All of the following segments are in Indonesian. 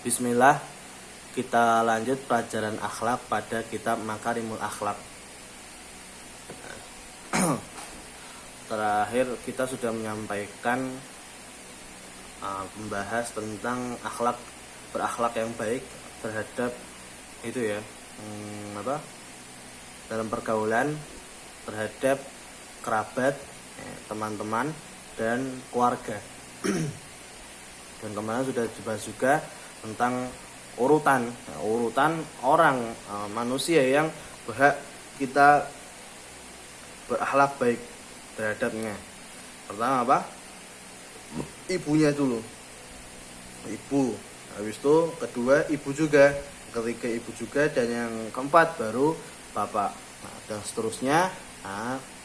Bismillah, kita lanjut pelajaran akhlak pada kitab Makarimul Akhlak. Terakhir kita sudah menyampaikan membahas tentang berakhlak yang baik terhadap itu ya, dalam pergaulan terhadap kerabat, teman-teman dan keluarga. Dan kemarin sudah dibahas juga tentang urutan orang manusia yang berhak kita berakhlak baik terhadapnya. Pertama apa? Ibunya dulu. Ibu. Habis itu kedua ibu juga. Ketiga ibu juga, dan yang keempat baru bapak. Nah, dan seterusnya.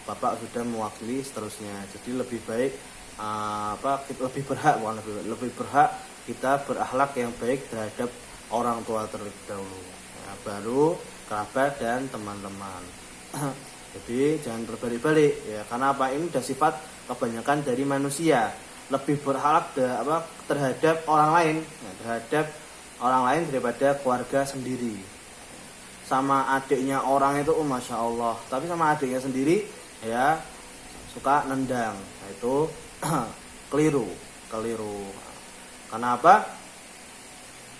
Bapak sudah mewakili seterusnya. Jadi lebih baik lebih berhak kita berakhlak yang baik terhadap orang tua terlebih dahulu, baru kerabat dan teman-teman. Jadi jangan berbalik-balik ya, karena ini udah sifat kebanyakan dari manusia, lebih berakhlak terhadap orang lain daripada keluarga sendiri. Sama adiknya orang itu masya Allah, tapi sama adiknya sendiri ya suka nendang. Nah, itu keliru. Kenapa?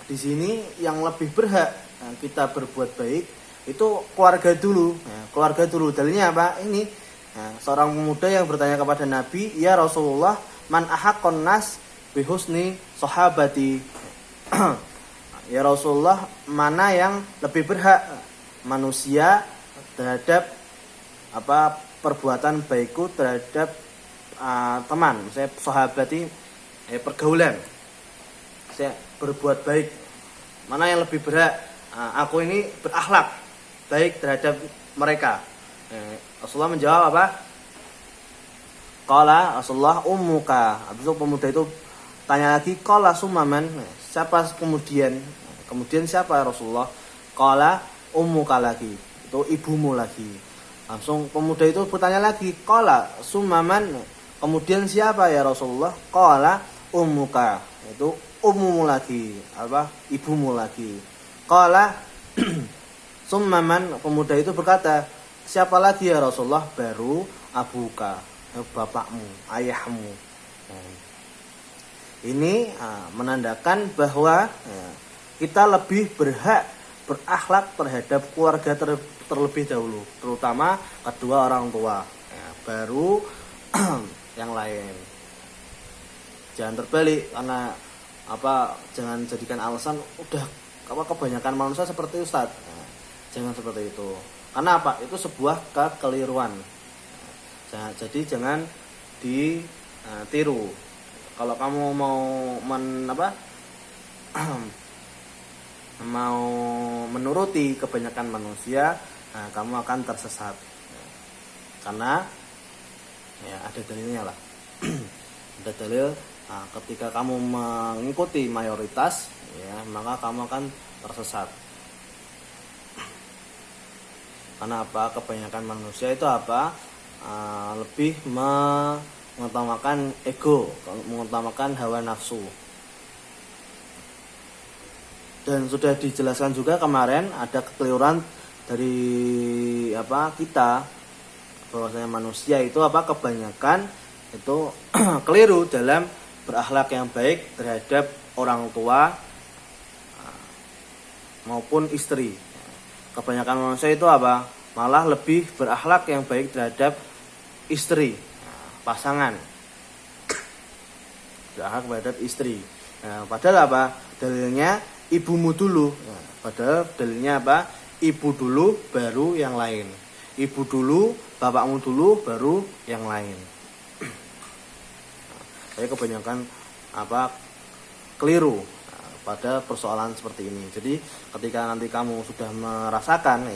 Di sini yang lebih berhak kita berbuat baik itu keluarga dulu. Keluarga dulu. Dalilnya apa? Ini seorang pemuda yang bertanya kepada Nabi, "Ya Rasulullah, man ahaqqan nas bihusni sahabati?" Ya Rasulullah, mana yang lebih berhak manusia terhadap perbuatan baikku terhadap teman, saya sahabati, pergaulan, saya berbuat baik, mana yang lebih berhak aku ini berakhlak baik terhadap mereka? Rasulullah menjawab apa? Qala Rasulullah ummuka. Habis itu pemuda itu tanya lagi, qala sumaman, siapa kemudian siapa Rasulullah? Qala ummuka lagi, itu ibumu lagi. Langsung pemuda itu bertanya lagi, qala sumaman, kemudian siapa ya Rasulullah? Qala ummuka, itu ummumu lagi, ibumu lagi. Qala summaman, pemuda itu berkata, siapa lagi ya Rasulullah? Baru abuka, bapakmu, ayahmu. Ini menandakan bahwa kita lebih berhak berakhlak terhadap keluarga terlebih dahulu, terutama kedua orang tua, baru yang lain. Jangan terbalik, karena jangan jadikan alasan udah kebanyakan manusia seperti Ustaz. Jangan seperti itu. Karena itu sebuah kekeliruan. Jadi jangan ditiru. Kalau kamu mau mau menuruti kebanyakan manusia, kamu akan tersesat. Karena ada dalilnya lah. Ada dalil, ketika kamu mengikuti mayoritas, maka kamu akan tersesat. Karena kebanyakan manusia itu lebih mengutamakan ego, mengutamakan hawa nafsu. Dan sudah dijelaskan juga kemarin, ada kekeliruan dari kita, bahwasanya manusia itu kebanyakan itu keliru dalam berakhlak yang baik terhadap orang tua maupun istri. Kebanyakan manusia itu malah lebih berakhlak yang baik terhadap istri, pasangan, berakhlak terhadap istri. Padahal dalilnya ibumu dulu. Padahal dalilnya ibu dulu baru yang lain. Ibu dulu, bapakmu dulu baru yang lain. Saya kebanyakan keliru pada persoalan seperti ini. Jadi ketika nanti kamu sudah merasakan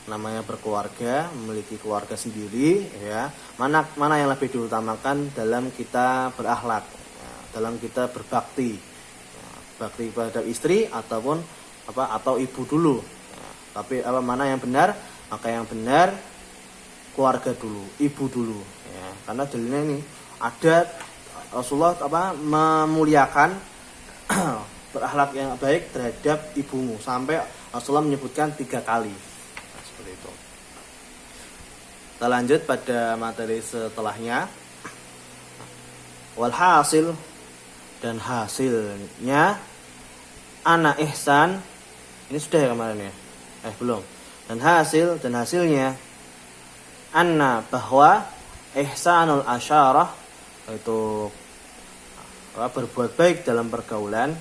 namanya berkeluarga, memiliki keluarga sendiri, mana yang lebih diutamakan dalam kita berakhlak, dalam kita berbakti, bakti kepada istri ataupun atau ibu dulu. Tapi mana yang benar? Maka yang benar keluarga dulu, ibu dulu. Karena dalilnya ini ada Rasulullah memuliakan berakhlak yang baik terhadap ibumu, sampai Rasulullah menyebutkan 3 kali. Nah, seperti itu. Kita lanjut pada materi setelahnya. Walhasil, dan hasilnya ana ihsan, ini sudah ya kemarin ya? Belum. Dan hasilnya anna, bahwa ihsanul asyarah, itu berbuat baik dalam pergaulan,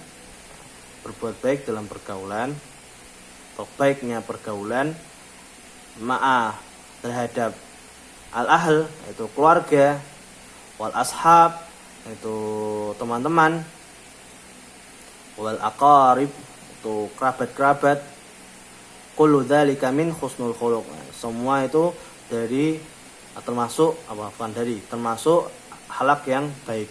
atau baiknya pergaulan, ma'a, terhadap al-ahl, itu keluarga, wal ashab, itu teman-teman, wal aqarib, itu kerabat-kerabat, kullu dzalika min husnul khuluq. Semua itu termasuk akhlak yang baik.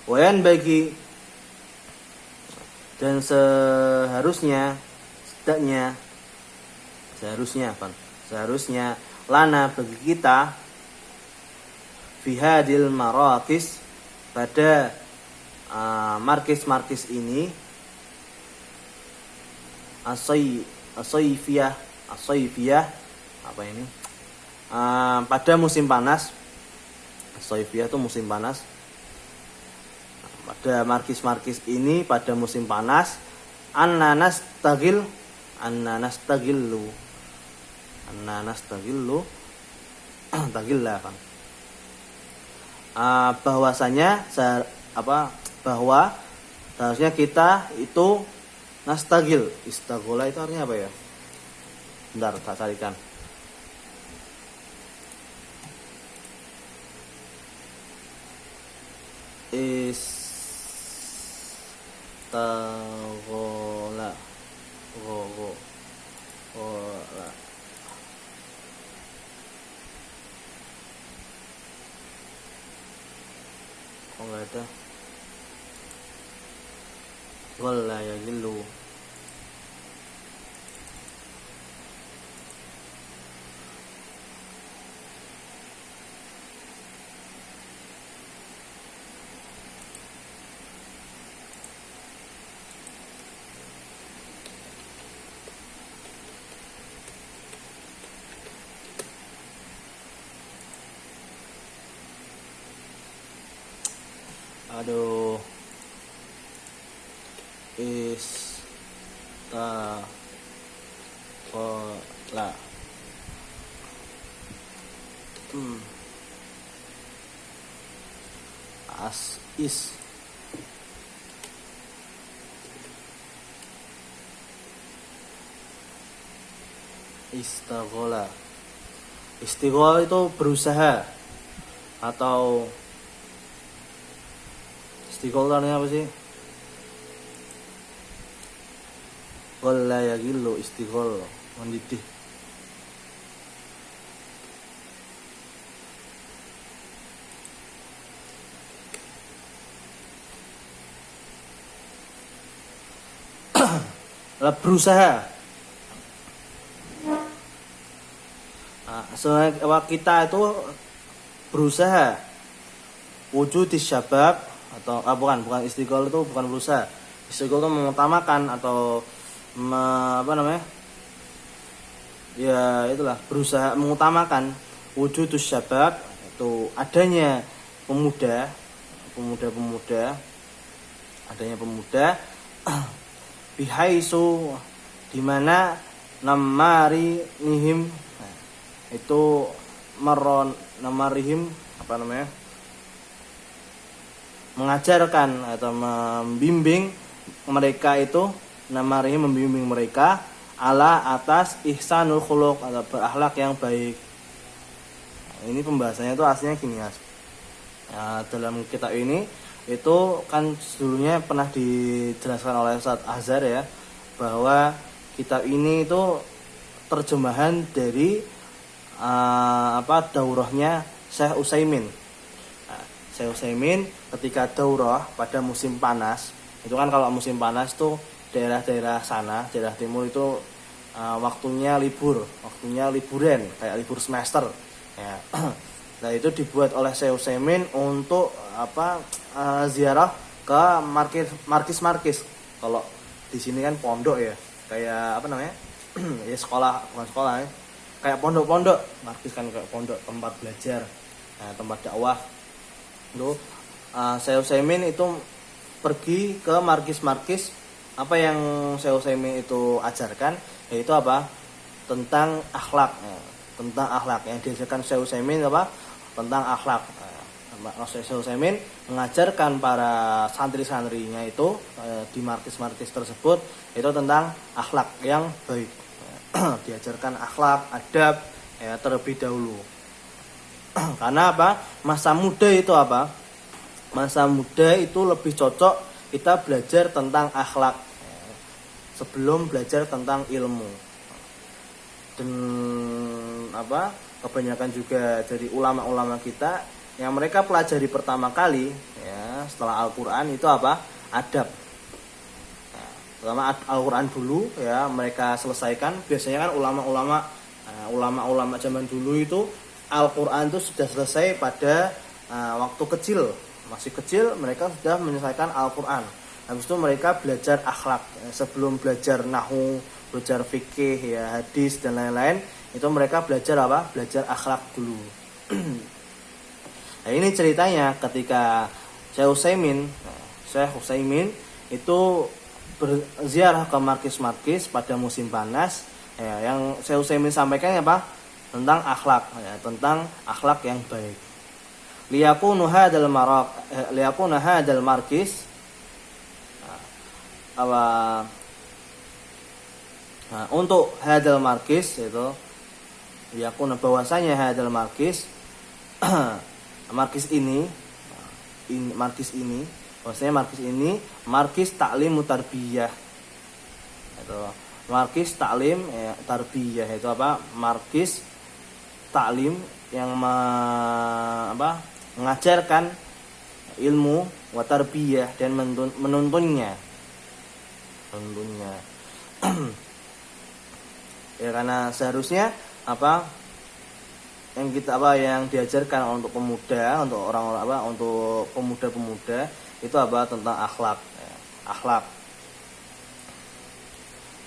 Wayan bagi, dan seharusnya lana, bagi kita, fi hadil marakis, pada markis ini, asaifiyah, apa ini, pada musim panas. Asaifiyah itu musim panas. Pada markis ini pada musim panas, anna nastagillu, tagillakan, bahwasanya bahwa seharusnya kita itu nastagil. Istaghola itu artinya apa ya? Bentar, tak carikan. Istaghola, kok nggak ada? Walla ya gilu. Aduh, istaghola, istaghola. Istighola itu berusaha, atau istighola artinya apa sih? Walla yagillu, istighola, mendidih. Berusaha. Kita itu berusaha wujudis syabab, atau bukan istiqol, itu bukan berusaha. Istiqol itu mengutamakan, atau ya itulah, berusaha mengutamakan wujudus syabab, itu adanya pemuda, bihaisu, di mana namari nihim, itu namarihim, mengajarkan atau membimbing mereka, itu namarihim, membimbing mereka ala atas ihsanul khuluq, atau berakhlak yang baik. Ini pembahasannya itu aslinya gini, Mas. Dalam kitab ini itu kan sebelumnya pernah dijelaskan oleh Ustaz Azhar ya, bahwa kitab ini itu terjemahan dari daurahnya Syekh Utsaimin. Syekh Utsaimin ketika daurah pada musim panas, itu kan kalau musim panas tuh daerah-daerah sana, daerah timur itu waktunya liburan, kayak libur semester ya. Nah, itu dibuat oleh Syekh Utsaimin untuk ziarah ke markis. Kalau di sini kan pondok ya, kayak apa namanya? Ya sekolah, bukan sekolah ya. Kayak pondok-pondok, markis kan kayak pondok, tempat belajar, tempat dakwah. Lalu Syekh Utsaimin itu pergi ke markis. Apa yang Syekh Utsaimin itu ajarkan yaitu apa? Tentang akhlak. Tentang akhlak yang diajarkan Syekh Utsaimin apa? Tentang akhlak. Syekh Utsaimin mengajarkan para santri-santrinya itu di markis tersebut itu tentang akhlak yang baik. Diajarkan akhlak, adab ya terlebih dahulu. Karena apa? Masa muda itu apa? Masa muda itu lebih cocok kita belajar tentang akhlak sebelum belajar tentang ilmu. Dan apa? Kebanyakan juga dari ulama-ulama kita yang mereka pelajari pertama kali ya setelah Al-Qur'an itu apa? Adab. Pertama Al-Qur'an dulu ya mereka selesaikan. Biasanya kan ulama-ulama zaman dulu itu Al-Qur'an itu sudah selesai pada waktu kecil. Masih kecil mereka sudah menyelesaikan Al-Qur'an. Habis itu mereka belajar akhlak. Sebelum belajar nahwu, belajar fikih ya, hadis dan lain-lain, itu mereka belajar apa? Belajar akhlak dulu. Nah, ini ceritanya ketika Syekh Utsaimin itu berziarah ke markis pada musim panas ya, yang Syekh Utsaimin sampaikan apa? Tentang akhlak ya, tentang akhlak yang baik. Liyakunu hadzal markis untuk hadzal markis itu liyakuna bahwasanya hadzal markis markis ini markis taklim tarbiyah itu markis taklim ya, tarbiyah itu apa? Markis taklim yang mengajarkan ilmu wa tarbiyah dan menuntunnya. Ya karena seharusnya yang diajarkan untuk pemuda, untuk orang-orang untuk pemuda-pemuda itu tentang akhlak ya, akhlak.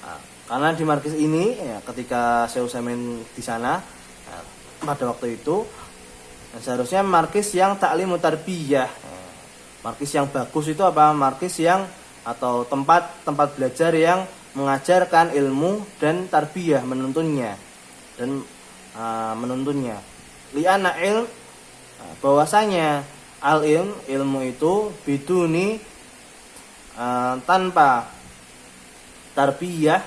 Nah, karena di markis ini ya, ketika Syekh Utsaimin di sana ya, pada waktu itu seharusnya markis yang taklim tarbiyah. Markis yang bagus itu markis yang atau tempat belajar yang mengajarkan ilmu dan tarbiyah, menuntunnya. Li'anna ilm bahwasanya ilmu itu biduni tanpa tarbiyah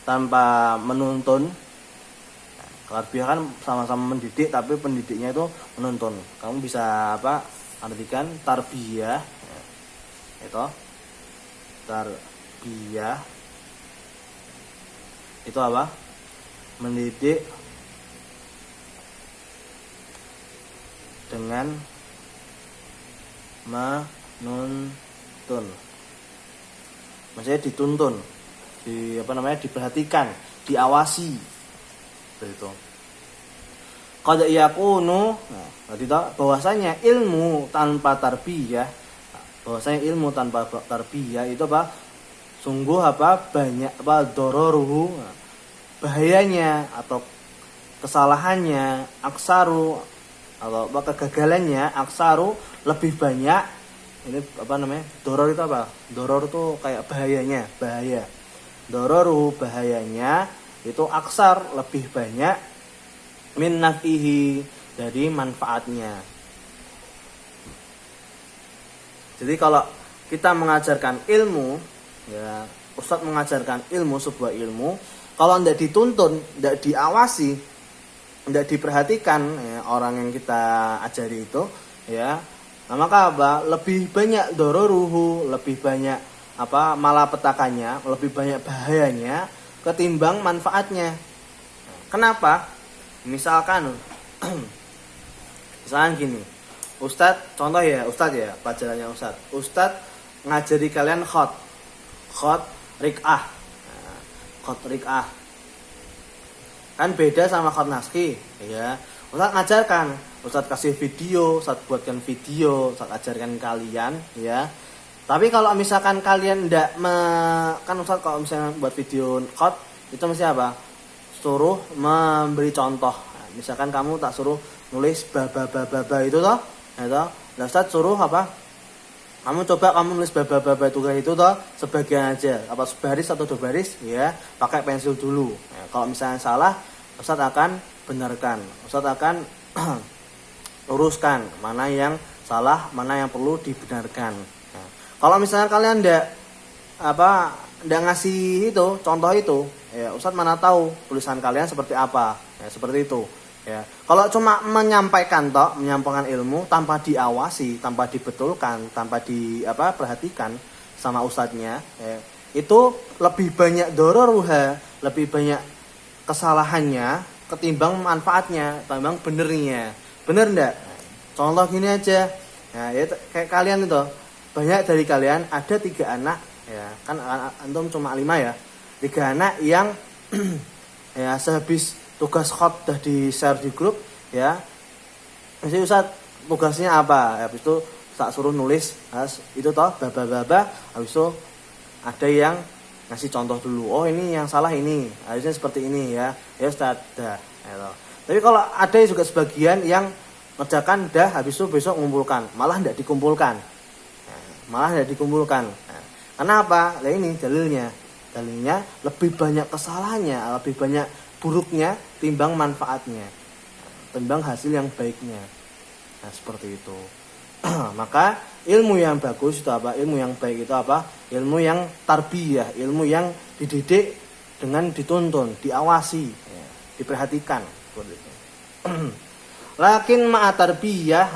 tanpa menuntun. Tarbiyah kan sama-sama mendidik tapi pendidiknya itu menuntun. Kamu bisa artikan tarbiyah itu tarbiyah itu mendidik dengan menuntun. Maksudnya dituntun, diperhatikan, diawasi. Begitu. Qad yakunu, bahwasanya ilmu tanpa tarbiyah, itu sungguh banyak dororuhu, bahayanya atau kesalahannya, aksaru atau kegagalannya, aksaru lebih banyak. Ini doror itu doror itu kayak bahaya. Dororuhu bahayanya itu aksar lebih banyak min nafihi dari manfaatnya. Jadi kalau kita mengajarkan ilmu ya, ustadz mengajarkan sebuah ilmu, kalau tidak dituntun, tidak diawasi, tidak diperhatikan ya, orang yang kita ajari itu ya, maka lebih banyak dororuhu, lebih banyak malapetakannya, lebih banyak bahayanya ketimbang manfaatnya. Kenapa? Misalkan gini, Ustadz, contoh ya, Ustadz ya, pelajarannya Ustadz ngajari kalian khot rik'ah. Khot rik'ah kan beda sama khot naskhi ya. Ustadz ngajarkan Ustadz kasih video, Ustadz buatkan video, Ustadz ajarkan kalian ya. Tapi kalau misalkan kalian kan Ustadz kalau misalnya buat video khot itu mesti apa? Suruh memberi contoh. Nah, misalkan kamu tak suruh nulis baba itu toh, ya toh. Nah, Ustadz suruh apa? Kamu nulis baba itu kayak itu toh, sebagian aja, apa sebaris atau dua baris ya, pakai pensil dulu. Ya, kalau misalnya salah, Ustadz akan benarkan. Ustadz akan luruskan mana yang salah, mana yang perlu dibenarkan. Nah, kalau misalnya kalian ndak ngasih itu contoh itu, ya Ustadz mana tahu tulisan kalian seperti apa, ya seperti itu. Ya, kalau cuma menyampaikan ilmu tanpa diawasi, tanpa dibetulkan, tanpa perhatikan sama ustadznya, ya, itu lebih banyak dororuha, lebih banyak kesalahannya ketimbang manfaatnya, ketimbang benernya. Bener ndak? Contoh gini aja, ya, kayak kalian itu, banyak dari kalian ada 3 anak, ya kan antum cuma 5 ya, 3 anak yang ya sehabis tugas khot udah di share di grup ya. Jadi Ustadz tugasnya apa? Habis itu tak suruh nulis itu toh baba. Habis itu ada yang ngasih contoh dulu. Oh ini yang salah ini, harusnya seperti ini ya. Ya Ustadz dah. Ya, tapi kalau ada juga sebagian yang ngerjakan dah habis itu besok mengumpulkan, malah tidak dikumpulkan. Nah, kenapa? Nah ini dalilnya lebih banyak kesalahannya, lebih banyak buruknya timbang manfaatnya, timbang hasil yang baiknya. Nah seperti itu. Maka ilmu yang bagus itu apa? Ilmu yang baik itu apa? Ilmu yang tarbiyah, ilmu yang dididik dengan dituntun, diawasi, ya, diperhatikan. Lakin ma'a tarbiyah,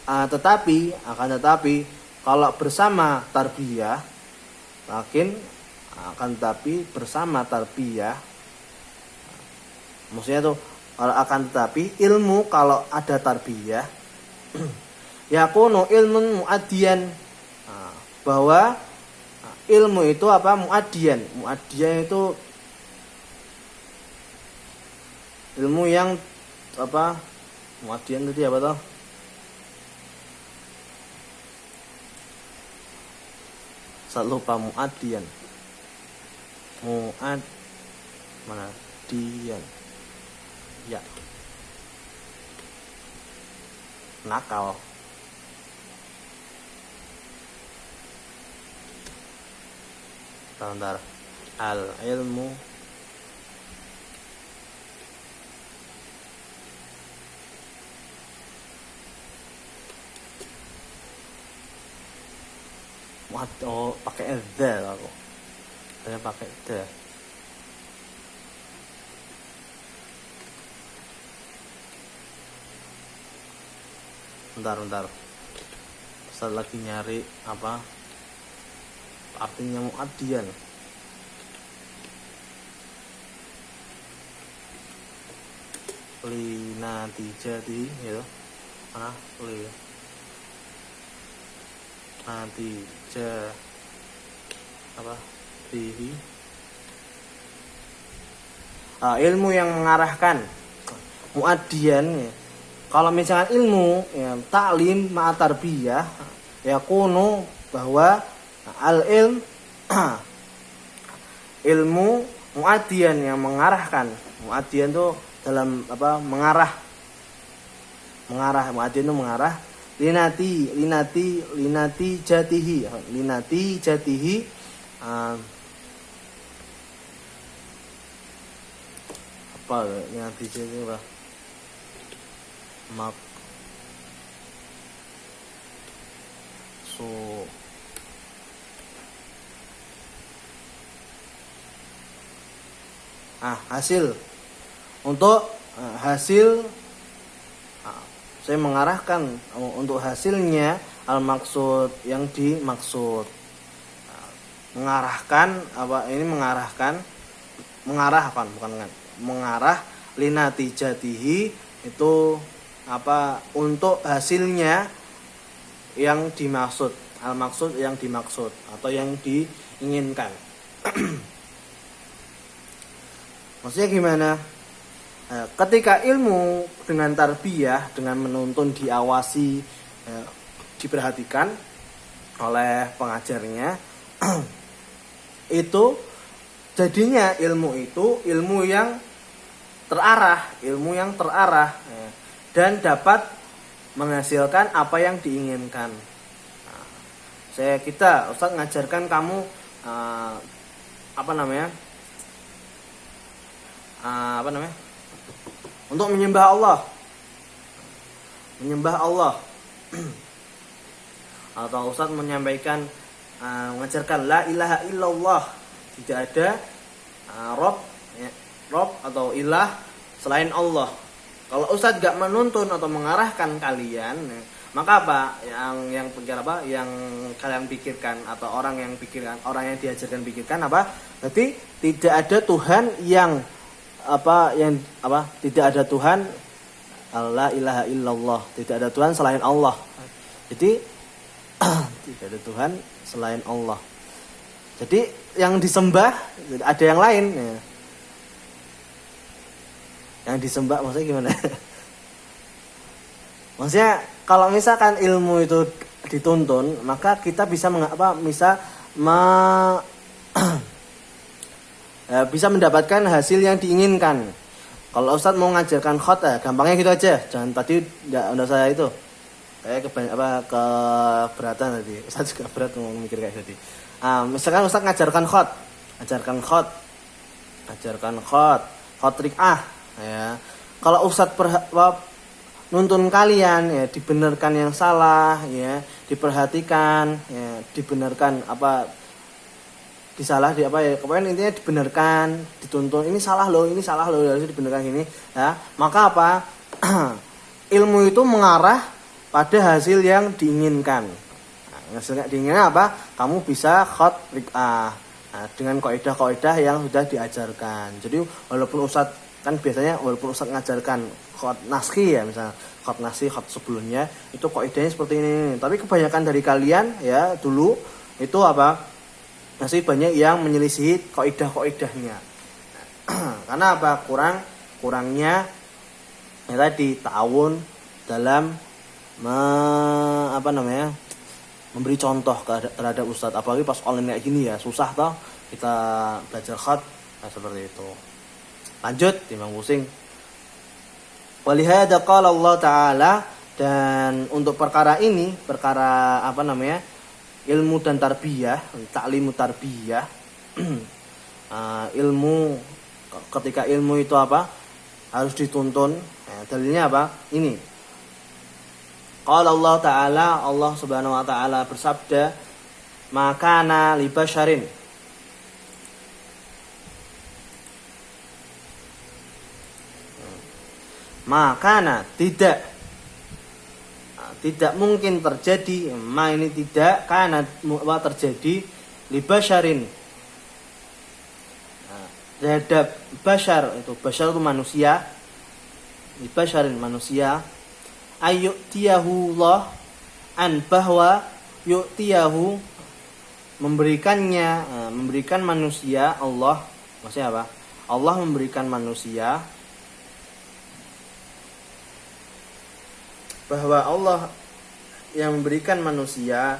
tetapi kalau bersama tarbiyah, bersama tarbiyah, maksudnya tuh ilmu kalau ada tarbiyah yakunu ilmun muaddiyan, bahwa ilmu itu apa? Muaddiyan itu ilmu yang apa? Muaddiyan tadi apa toh? Saya lupa muaddiyan. Mana? Dian. Ya. Nakal. Bentar. Al ilmu pakai the aku. Saya pakai the. Bentar. Saya lagi nyari apa artinya muaddiyan. Linatijati gitu. Mana? Natijah apa? Tihi. Ilmu yang mengarahkan. Muaddiyan ya. Kalau misalkan ilmu ya, taklim ma'atarbiyah ya kuno bahwa al-ilm ilmu muaddiyan yang mengarahkan. Muaddiyan itu dalam apa? Mengarah. Muaddiyan itu mengarah. Linati jatihi apa linati jatihi apa? Hasil untuk hasil saya mengarahkan untuk hasilnya al-maksud yang dimaksud. Mengarah linatijatihi itu apa? Untuk hasilnya yang dimaksud, al-maksud yang dimaksud atau yang diinginkan. Maksudnya gimana? Ketika ilmu dengan tarbiyah, dengan menuntun, diawasi, diperhatikan oleh pengajarnya, itu jadinya ilmu itu ilmu yang terarah, dan dapat menghasilkan apa yang diinginkan. Ustaz ngajarkan kamu untuk menyembah Allah, atau Ustaz menyampaikan mengajarkan la ilaha illallah, tidak ada Rob atau ilah selain Allah. Kalau Ustaz gak menuntun atau mengarahkan kalian, maka apa yang kalian pikirkan, atau orang yang diajarkan pikirkan apa? Berarti tidak ada Tuhan tidak ada Tuhan, la ilaha illallah, tidak ada Tuhan selain Allah. Jadi tidak ada Tuhan selain Allah. Jadi yang disembah ada yang lain. Yang disembah maksudnya gimana? Maksudnya kalau misalkan ilmu itu dituntun, maka kita bisa bisa mendapatkan hasil yang diinginkan. Kalau Ustadz mau ngajarkan khot, gampangnya gitu aja. Jangan tadi enggak saya itu. Kayak keberatan tadi. Ustadz juga berat ngomong mikir kayak tadi. Misalkan Ustadz ngajarkan khot rik'ah, ya. Kalau Ustadz nuntun kalian, ya, dibenarkan yang salah, ya, diperhatikan, ya, dibenarkan kemudian intinya dibenarkan, dituntun, ini salah loh, harus dibenarkan gini, ya. Maka ilmu itu mengarah pada hasil yang diinginkan. Hasilnya diinginkan apa? Kamu bisa khot rik'ah, dengan kaidah-kaidah yang sudah diajarkan. Jadi walaupun Ustadz ngajarkan khot naskhi, ya, misalnya khot naskhi, khot sebelumnya itu kaidahnya seperti ini. Tapi kebanyakan dari kalian, ya, dulu itu masih banyak yang menyelisihi kaidah-kaidahnya. Karena kurangnya ya tadi ta'awun dalam memberi contoh terhadap ustadz. Apalagi pas online kayak gini, ya, susah toh kita belajar khot, seperti itu. Lanjut, timbang pusing. Walihada qala Allah Ta'ala, dan untuk perkara ini, ilmu dan tarbiyah, ta'limu tarbiyah, ketika ilmu itu harus dituntun. Dalilnya ini. Qala Allah Ta'ala, Allah Subhanahu wa taala bersabda, "Makana li basyarin." Makana tidak mungkin terjadi, ini tidak karena terjadi li basyarin, terhadap basyar itu manusia, li basyarin manusia, ayyutiyahu Allah, bahwa yu'tiyahu memberikan manusia Allah, maksudnya apa? Allah memberikan manusia, bahwa Allah yang memberikan manusia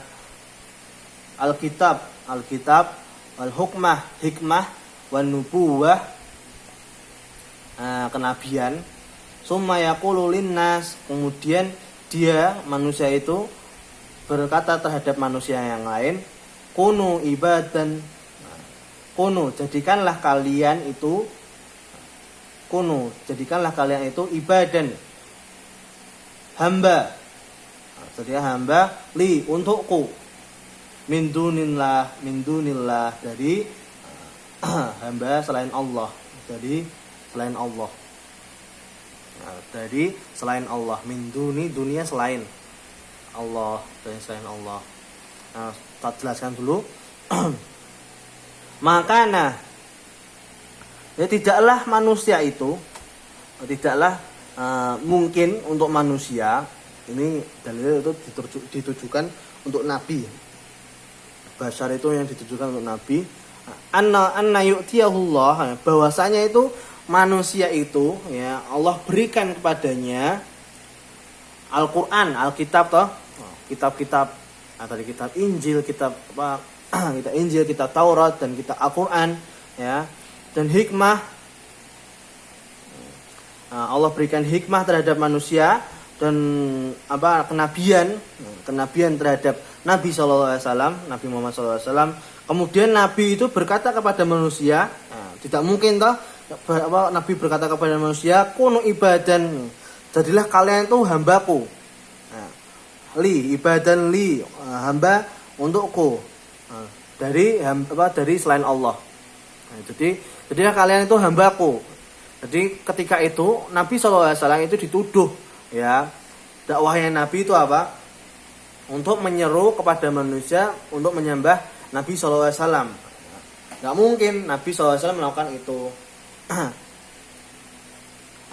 Alkitab, wal hikmah, wan nubuwah, kenabian. Summa yaqulu linnas, kemudian manusia itu berkata terhadap manusia yang lain, kunu ibadan, jadikanlah kalian itu ibadan, hamba, li, untukku, min dunillah, dari hamba selain Allah, dari selain Allah, min dunia selain Allah, dari selain Allah. Kita jelaskan dulu. Makana, ya, tidaklah mungkin untuk manusia. Ini dalil itu ditujukan untuk nabi. Basyar itu yang ditujukan untuk nabi. Anna yu'tiyahullah, bahwasanya itu manusia itu ya Allah berikan kepadanya Al-Qur'an, Alkitab toh, kitab-kitab tadi kitab Injil, kitab apa kitab Injil, kitab Taurat dan kitab Al-Qur'an ya. Dan hikmah, Allah berikan hikmah terhadap manusia dan kenabian terhadap Nabi SAW, Nabi Muhammad SAW. Kemudian Nabi itu berkata kepada manusia, tidak mungkin toh Nabi berkata kepada manusia, kunu ibadan, jadilah kalian itu hambaku. Ibadan li, hamba untukku. Dari selain Allah. Jadilah kalian itu hambaku. Jadi ketika itu Nabi SAW itu dituduh ya, dakwahnya Nabi itu apa? Untuk menyeru kepada manusia untuk menyembah Nabi SAW. Gak mungkin Nabi SAW melakukan itu.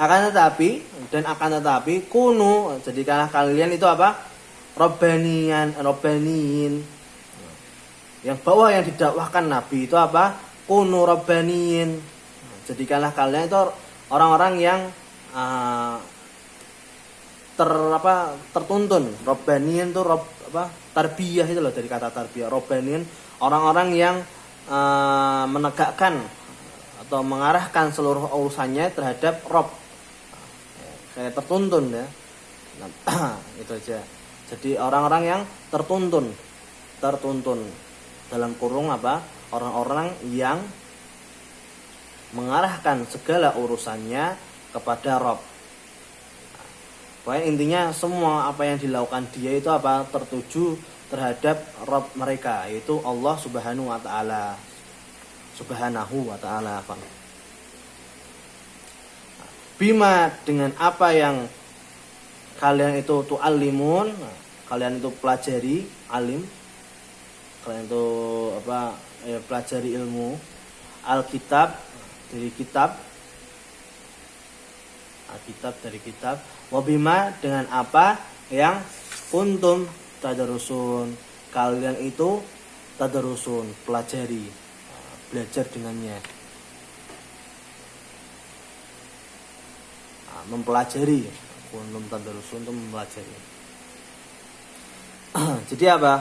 akan tetapi kunu, jadikanlah kalian itu apa? Robbaniyin. Yang bawah yang didakwahkan Nabi itu apa? Kunu robbaniyin. Jadikanlah kalian itu orang-orang yang tertuntun. Robbaniyin itu tarbiyah itu loh, dari kata tarbiyah. Robbaniyin orang-orang yang menegakkan atau mengarahkan seluruh urusannya terhadap Rob, kayak tertuntun ya. Itu aja. Jadi orang-orang yang tertuntun dalam kurung apa? Orang-orang yang mengarahkan segala urusannya kepada Rob. Pokoknya intinya semua apa yang dilakukan dia itu apa? Tertuju terhadap Rob mereka, yaitu Allah Subhanahu wa Ta'ala. Bima, dengan apa yang kalian itu tu'allimun, kalian itu pelajari, alim, kalian itu pelajari ilmu, Alkitab dari kitab, Alkitab dari kitab, wabima, dengan apa yang kuntum tadarusun, kalian itu tadarusun, pelajari, belajar dengannya, mempelajari, kuntum tadarusun itu mempelajari. Jadi apa?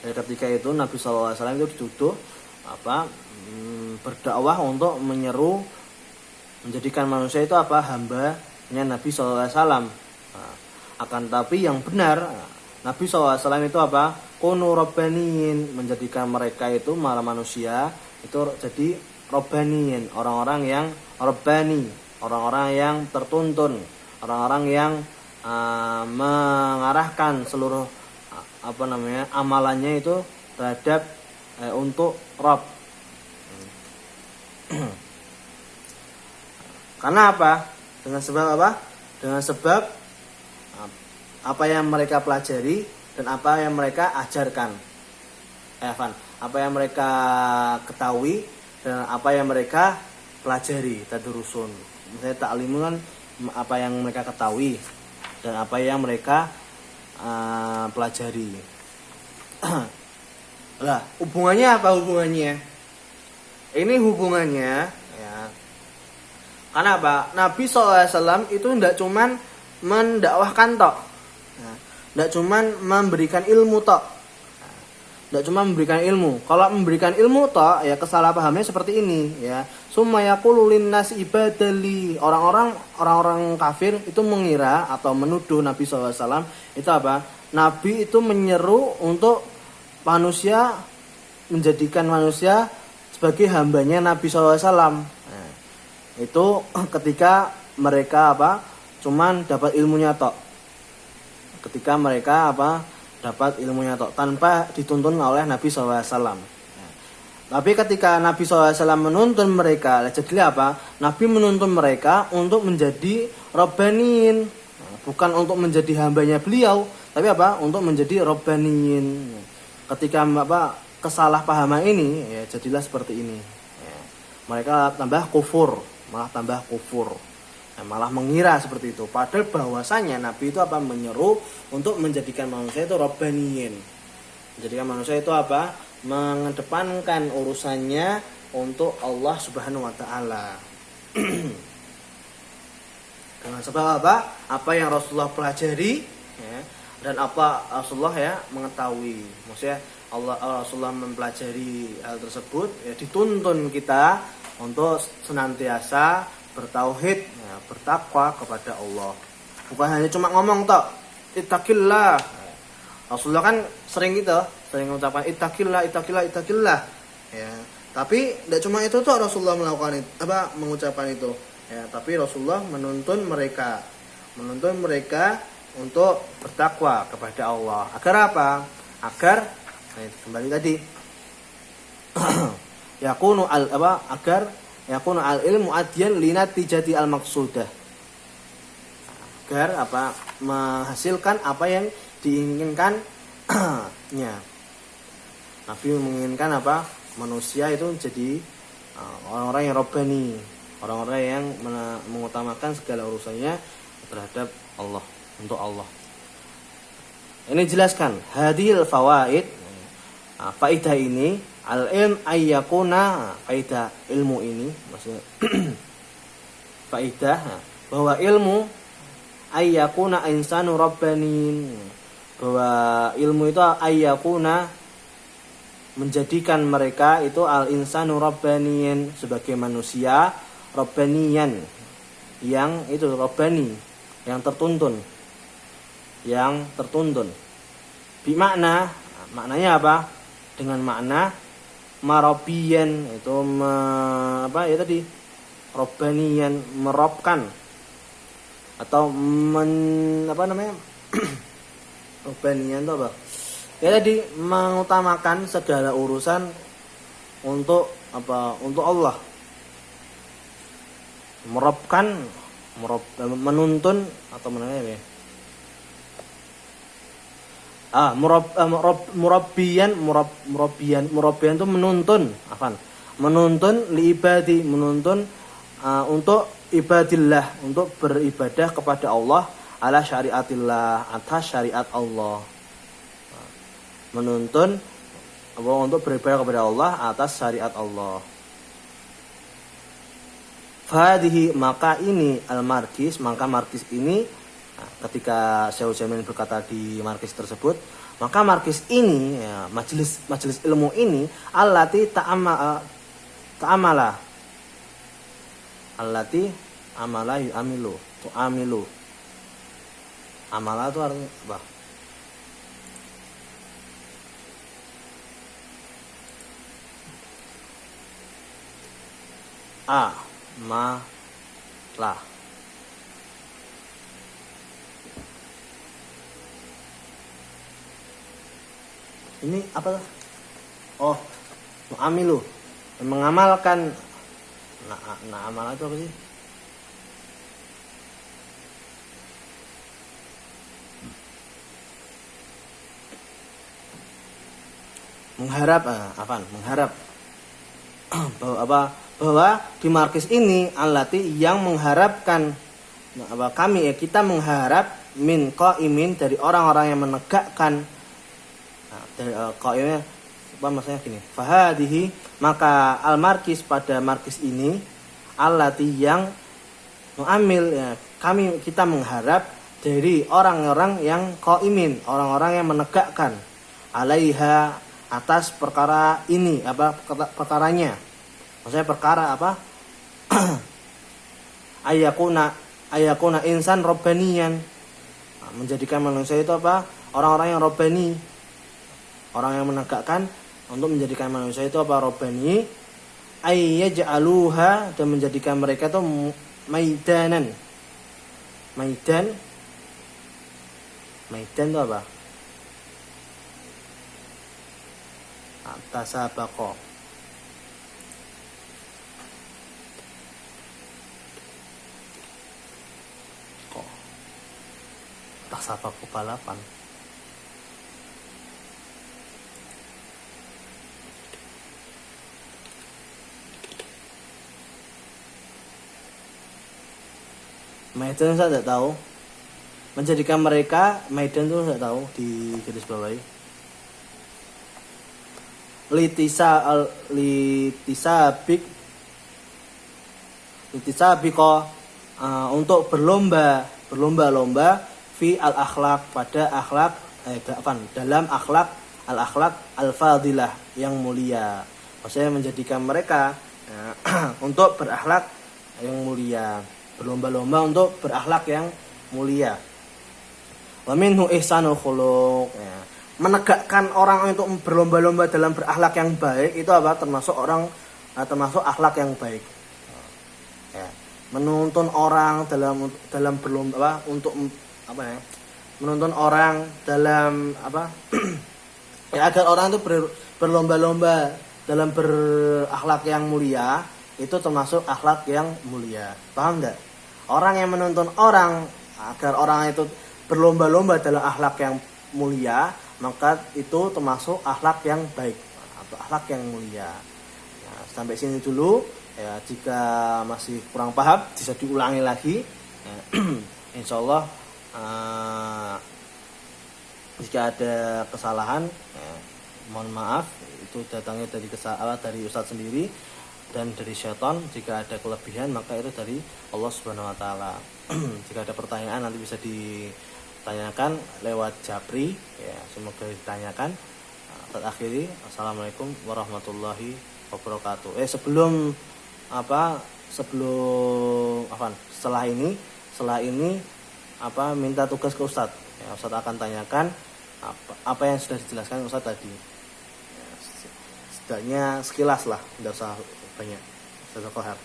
Dari ketika itu Nabi SAW itu dituduh berdakwah untuk menyeru, menjadikan manusia itu hambanya Nabi SAW. Akan tapi yang benar Nabi SAW itu kunu robbaniyin, menjadikan mereka itu malah manusia itu jadi robbaniyin, orang-orang yang robbani, orang-orang yang tertuntun, orang-orang yang mengarahkan seluruh amalannya itu terhadap untuk Rob. Karena apa? Dengan sebab apa? Dengan sebab apa yang mereka pelajari dan apa yang mereka ajarkan. Apa yang mereka ketahui dan apa yang mereka pelajari, tadrusun. Misalnya ta'limun kan apa yang mereka ketahui dan apa yang mereka pelajari. Lah, hubungannya apa hubungannya? Ini hubungannya ya. Karena apa? Nabi SAW itu tidak cuman mendakwahkan tok. Tidak cuman memberikan ilmu tok. Tidak cuma memberikan ilmu. Kalau memberikan ilmu tok, ya kesalahpahamnya seperti ini ya. Summa yaqulu linnas ibadali. Orang-orang kafir itu mengira atau menuduh Nabi SAW itu apa? Nabi itu menyeru untuk manusia, menjadikan manusia sebagai hambanya Nabi SAW. Itu ketika mereka cuman dapat ilmunya tok. Ketika mereka dapat ilmunya tok tanpa dituntun oleh Nabi SAW. Tapi ketika Nabi SAW menuntun mereka, jadilah Nabi menuntun mereka untuk menjadi robbaniin, bukan untuk menjadi hambanya beliau, tapi untuk menjadi robbaniin. Ketika kesalahpahaman ini, ya jadilah seperti ini. Ya. Mereka malah tambah kufur. Malah mengira seperti itu. Padahal bahwasanya Nabi itu menyeru untuk menjadikan manusia itu robbaniyin. Menjadikan manusia itu mengedepankan urusannya untuk Allah Subhanahu wa Ta'ala. Dengan sebab apa? Apa yang Rasulullah pelajari, ya, dan apa Rasulullah ya mengetahui. Maksudnya Rasulullah mempelajari hal tersebut, ya dituntun kita untuk senantiasa bertauhid, ya, bertakwa kepada Allah. Bukan hanya cuma ngomong tok, ittaqillah. Rasulullah kan sering mengucapkan ittaqillah, ittaqillah, ittaqillah. Ya, tapi tidak cuma itu tuh Rasulullah melakukan itu, mengucapkan itu. Ya, tapi Rasulullah menuntun mereka untuk bertakwa kepada Allah. Agar apa? Agar kembali tadi agar yakunu al ilmu adyan linatijati al maqsudah. Agar menghasilkan apa yang diinginkan nya. Nabi menginginkan manusia itu menjadi orang-orang yang robbani, orang-orang yang mengutamakan segala urusannya terhadap Allah, untuk Allah. Ini jelaskan hadhil fawaid, faidah ini al-ilm ayyakuna, faidah ilmu ini maksudnya faidah bahwa ilmu ayyakuna insanu rabbanin, bahwa ilmu itu ayyakuna menjadikan mereka itu al-insanu rabbaniyan, sebagai manusia rabbaniyan, yang itu rabbani, yang tertuntun. Bimakna, maknanya apa? Dengan makna marabiyan, itu rabbaniyan, merobkan, atau rabbaniyan itu apa? Ya tadi, mengutamakan segala urusan untuk Allah. Menuntun atau menanya ya. Murabbiyan itu menuntun li ibadi, menuntun untuk ibadillah, untuk beribadah kepada Allah, ala syariatillah, atas syariat Allah. Menuntun untuk beribadah kepada Allah atas syariat Allah. Fadhihi, maka ini al-markis, maka markis ini, ketika Syekh Utsaimin berkata di markis tersebut, maka markis ini, ya, majelis ilmu ini, allati ta'amala yu'amilu, tu'amilu. Amala itu artinya apa? Amalah. Ini apa? Oh, mu'amilu, mengamalkan. Amal itu apa sih? Mengharap, mengharap bahwa di markis ini allati, yang mengharapkan, kita mengharap min qaimin, dari orang-orang yang menegakkan. Dari qaimnya maksudnya gini, fahadihi, maka al markis, pada markis ini, allati, yang muamil, ya, kita mengharap dari orang-orang yang qaimin, orang-orang yang menegakkan, alaiha, atas perkara ini, perkaranya. Maksudnya perkara ayakuna insan robbaniyan, menjadikan manusia itu orang-orang yang robbani, orang yang menegakkan, untuk menjadikan manusia itu robbani, ayyaj'aluha, dan menjadikan mereka itu maidan itu apa? Tasabaqa. Tasabaqa balapan. Maidan saya tidak tahu. Menjadikan mereka maidan itu tidak tahu, di garis bawahi. Litisabik Litisabiqa, untuk berlomba-lomba fi al akhlak, pada akhlak dalam akhlak al akhlak al fadilah, yang mulia. Maksudnya menjadikan mereka untuk berakhlak yang mulia, berlomba-lomba untuk berakhlak yang mulia. Wa minhu ihsanul khuluq, ya. Menegakkan orang untuk berlomba-lomba dalam berakhlak yang baik itu apa? Termasuk akhlak yang baik. Ya. Menuntun orang dalam berlomba untuk apa ya? Menuntun orang dalam apa? Ya, agar orang itu berlomba-lomba dalam berakhlak yang mulia, itu termasuk akhlak yang mulia. Paham enggak? Orang yang menuntun orang agar orang itu berlomba-lomba dalam akhlak yang mulia, maka itu termasuk akhlak yang baik atau akhlak yang mulia. Nah, sampai sini dulu. Ya, jika masih kurang paham bisa diulangi lagi. Ya, insyaallah jika ada kesalahan, ya, mohon maaf, itu datangnya dari Ustadz sendiri dan dari syaitan. Jika ada kelebihan maka itu dari Allah Subhanahu wa taala. Jika ada pertanyaan nanti bisa ditanyakan lewat Japri, ya, semoga ditanyakan. Terakhiri, assalamualaikum warahmatullahi wabarakatuh. Setelah ini minta tugas ke Ustadz. Ya, Ustadz akan tanyakan apa yang sudah dijelaskan Ustadz tadi. Ya, setidaknya sekilas lah, tidak usah banyak. Ustadz Kohar.